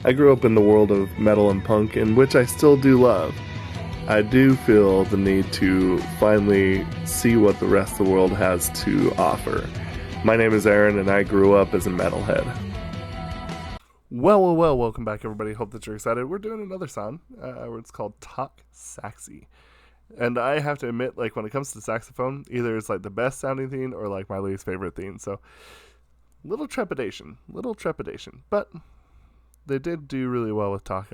I grew up in the world of metal and punk, in which I still do love. I do feel the need to finally see what the rest of the world has to offer. My name is Aaron, and I grew up as a metalhead. Well, welcome back, everybody. Hope that you're excited. We're doing another song. It's called Talk Saxy. And I have to admit, like, when it comes to saxophone, either it's like the best sounding theme or like my least favorite theme. So, little trepidation. But they did do really well with get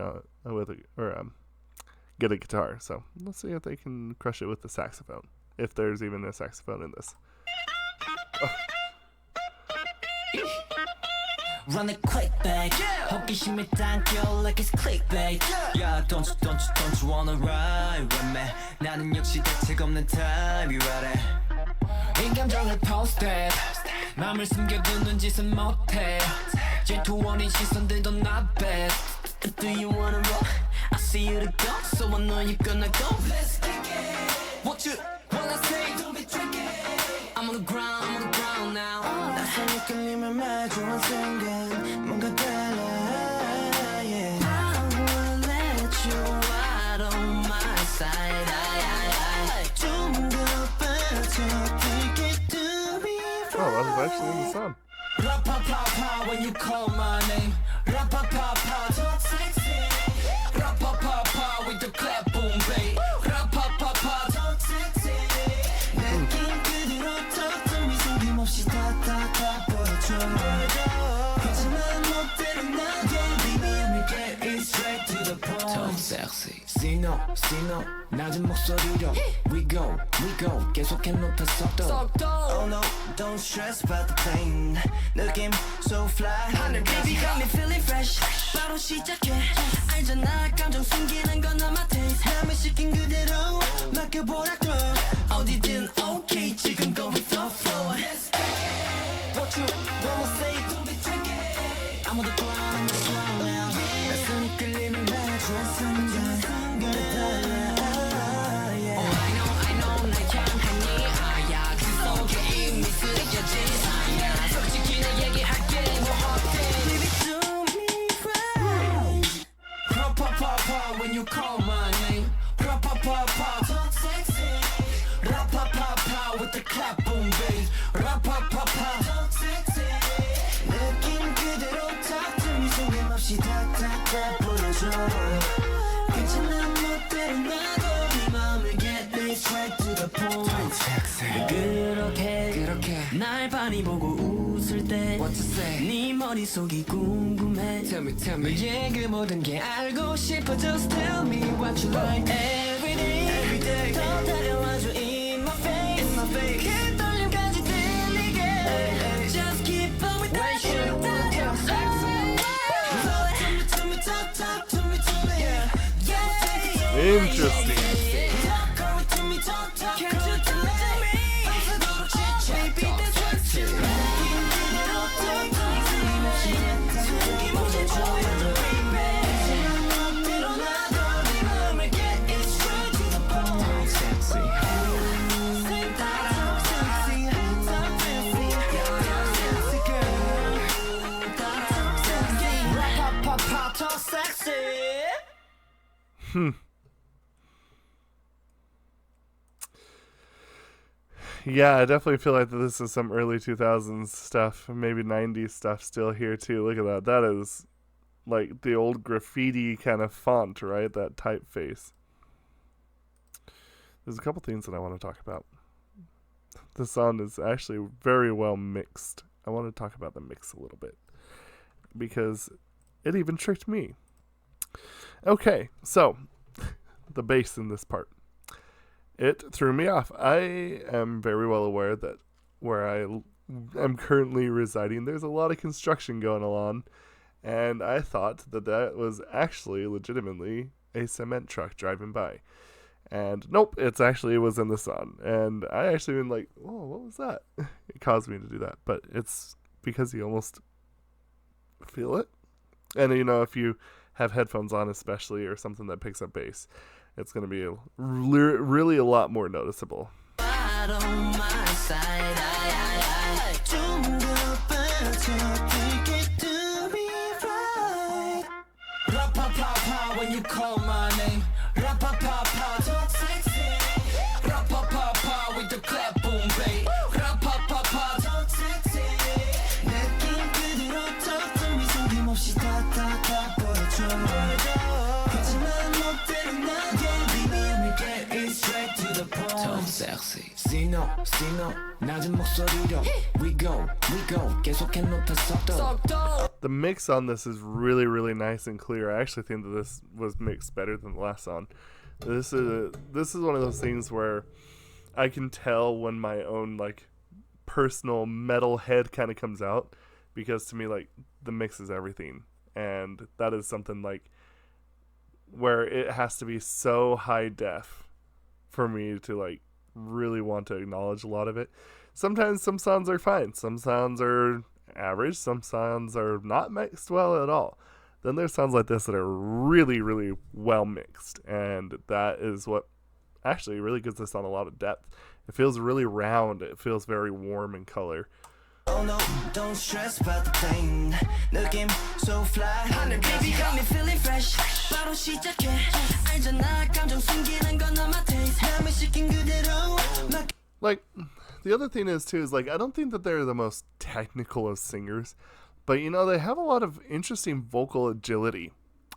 a guitar. So let's see if they can crush it with the saxophone, if there's even a saxophone in this. Oh. Run it quick, babe. 호기심이 당겨 like it's clickbait. Yeah, don't you wanna ride with me? 나는 역시 대책 없는 타입이라래. 이 감정을 post it. 맘을 숨겨두는 짓은 못해. Y2K인 시선들도 not bad. Do you wanna roll? I see you to go, so I know you're gonna go. Let's kick it. What you wanna say? Don't be tricky. I'm on the ground now. 나서 이끌림을 마주한 순간 뭔가 달라. Yeah. I will let you out on my side. 좀 더 빠져 take it to me. Oh, that was actually in the song. Ra-pa-pa-pa when you call my name. Ra-pa-pa-pa talk sexy. Ra-pa-pa-pa with the clap boom babe. Ra-pa-pa-pa talk sexy. 느낌 그대로 talk to me. 숨김없이 다 보여줘. 괜찮은 멋대로 나게 baby I'ma get it straight to the point. Talk sexy. See no 낮은 목소리로 we go 계속해 높은 속도. Oh no don't stress about the pain. 느낌 so fly. 하늘 baby got me feeling fresh. 바로 시작해. 알잖아 감정 숨기는 건 not my taste. 남의 시킨 그대로 맡겨보라고. 어디든 okay 지금 go with the flow. What you wanna say? Don't be tricky. I'm on the ground now. 낯선 이끌림을 마주한 순간 when you call my name. Ra-pa-pa-pa talk sexy. Ra-pa-pa-pa with the clap boom bass. Ra-pa-pa-pa talk sexy. 느낌 그대로 talk to me. 숨김없이 다 보여줘. 괜찮은 멋대로 나도 네 맘을 get me straight to the point. Talk sexy. 그렇게 날 많이 보고 웃을 때 What to say? 네 머릿속이 궁금해. Tell me 예, 그 모든 게 알고 싶어. Just tell me what you like. Every day 더 달려와줘 in my face. 그 떨림까지 들리게. Just keep on with that shit. Talk sexy. Talk to me. Yeah. Interesting. Yeah, I definitely feel like this is some early 2000s stuff, maybe 90s stuff still here too. Look at that. That is like the old graffiti kind of font, right? That typeface. There's a couple things that I want to talk about. The song is actually very well mixed. I want to talk about the mix a little bit because it even tricked me. Okay, so the bass in this part. It threw me off. I am very well aware that where I am currently residing, there's a lot of construction going on, and I thought that was actually legitimately a cement truck driving by. And nope, it was in the sun. And I actually been like, oh, what was that? It caused me to do that. But it's because you almost feel it. And, you know, if you have headphones on especially or something that picks up bass, it's going to be really a lot more noticeable. Ra-pa-pa-pa when you call my name. Ra-pa-pa-pa, talk sexy. Ra-pa-pa-pa with the clap boom babe. Ra-pa-pa-pa, talk sexy. 느낌 그대로 talk to me. 숨김없이 다다다 보여줘. 하지만 못 되는 나게 baby I'ma get it straight to the point. Talk sexy. Sino, 낮은 목소리로 we go 계속해 높은 속도. The mix on this is really, really nice and clear. I actually think that this was mixed better than the last song. This is one of those things where I can tell when my own like personal metal head kind of comes out, because to me like the mix is everything, and that is something like where it has to be so high def for me to like really want to acknowledge a lot of it. Sometimes some sounds are fine, some sounds are average, some sounds are not mixed well at all. Then there's sounds like this that are really, really well mixed, and that is what actually really gives this song a lot of depth. It feels really round, it feels very warm in color. Oh no, don't stress about the pain. 느낌 so fly. 하늘 baby got me feeling fresh. 바로 시작해. 알잖아 감정 숨기는 건 not my taste. 남의 시킨 그대로. Like, the other thing is too is like I don't think that they're the most technical of singers, but you know they have a lot of interesting vocal agility,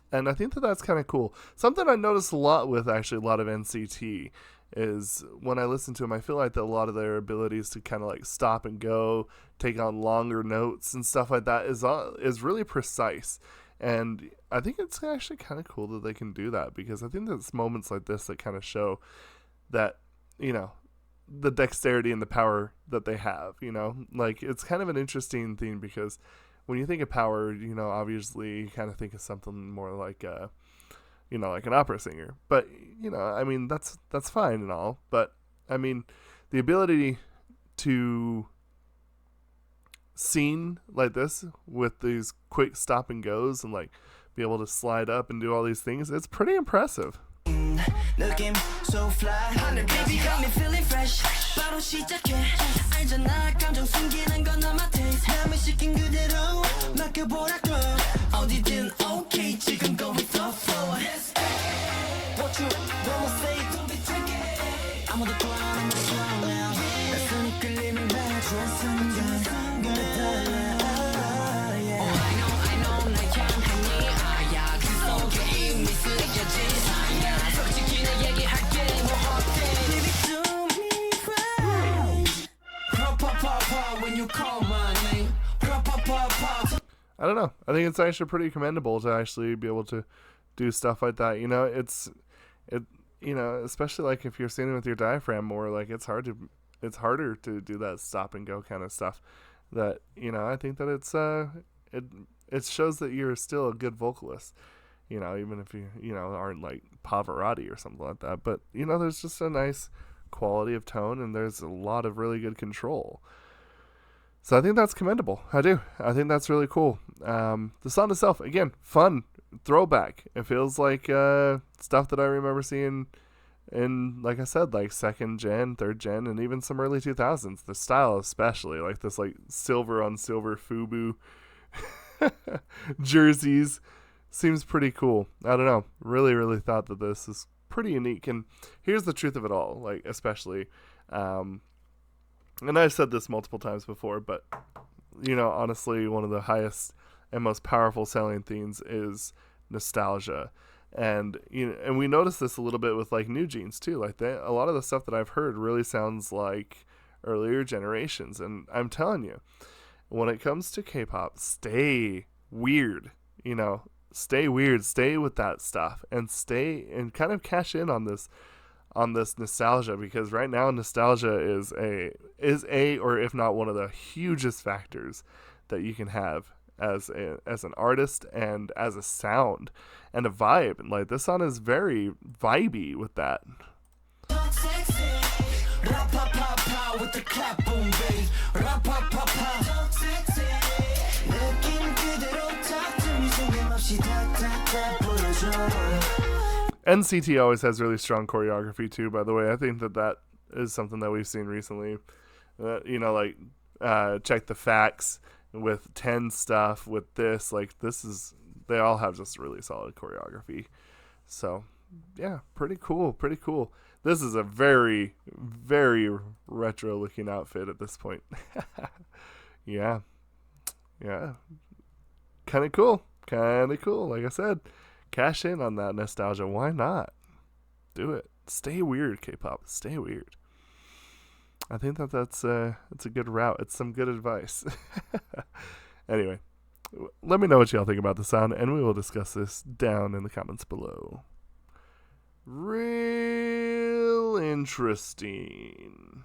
and I think that that's kind of cool. Something I noticed a lot with actually a lot of NCT is when I listen to them, I feel like that a lot of their abilities to kind of like stop and go, take on longer notes and stuff like that is really precise. And I think it's actually kind of cool that they can do that, because I think that it's moments like this that kind of show that, you know, the dexterity and the power that they have, you know, like it's kind of an interesting thing, because when you think of power, you know, obviously you kind of think of something more like you know, like an opera singer, but you know, I mean, that's fine and all, but I mean, the ability to sing like this with these quick stop and goes and like be able to slide up and do all these things, it's pretty impressive. 느낌 so fly. 하늘 baby got me feeling fresh. 바로 시작해. 알잖아 감정 숨기는 건 not my taste. 남의 시킨 그대로 맡겨보라고. 어디든 okay 지금 go with the flow. What you wanna say don't be tricky. 아무도 좋아하는 말 좋아 now. 낯선 이끌림을 마주한 순간 달라. I know 날 향하니 아야 그 속에 이미 쓰여진 사야. 솔직히 내 얘기할게 뭐 어때. Baby do me right. Ra-pa-pa-pa when you call my name. Ra-pa-pa-pa. I don't know. I think it's actually pretty commendable to actually be able to do stuff like that. You know, you know, especially like if you're singing with your diaphragm more, like it's harder to do that stop and go kind of stuff. That, you know, I think that it shows that you're still a good vocalist. You know, even if you know, aren't like Pavarotti or something like that. But, you know, there's just a nice quality of tone, and there's a lot of really good control. So I think that's commendable. I do. I think that's really cool. The song itself, again, fun, throwback. It feels like stuff that I remember seeing in, like I said, like 2nd gen, 3rd gen, and even some early 2000s. The style especially, like this like silver on silver FUBU jerseys. Seems pretty cool. I don't know. Really, really thought that this is pretty unique. And here's the truth of it all, like especially, and I've said this multiple times before, but you know, honestly, one of the highest and most powerful selling themes is nostalgia. And you know, and we notice this a little bit with like New Jeans too. Like a lot of the stuff that I've heard really sounds like earlier generations. And I'm telling you, when it comes to K-pop, stay weird. You know, stay weird. Stay with that stuff, and stay and kind of cash in on this nostalgia, because right now nostalgia is a or if not one of the hugest factors that you can have as an artist and as a sound and a vibe. And like this song is very vibey with that. NCT always has really strong choreography too, by the way. I think that is something that we've seen recently. You know, like Check the Facts with 10 stuff, with this. Like, this is they all have just really solid choreography. So, yeah, pretty cool. Pretty cool. This is a very, very retro looking outfit at this point. Yeah. Yeah. Kind of cool. Kind of cool. Like I said, cash in on that nostalgia. Why not? Do it. Stay weird, K-pop. Stay weird. I think that's it's a good route. It's some good advice. Anyway, let me know what y'all think about the sound, and we will discuss this down in the comments below. Real interesting.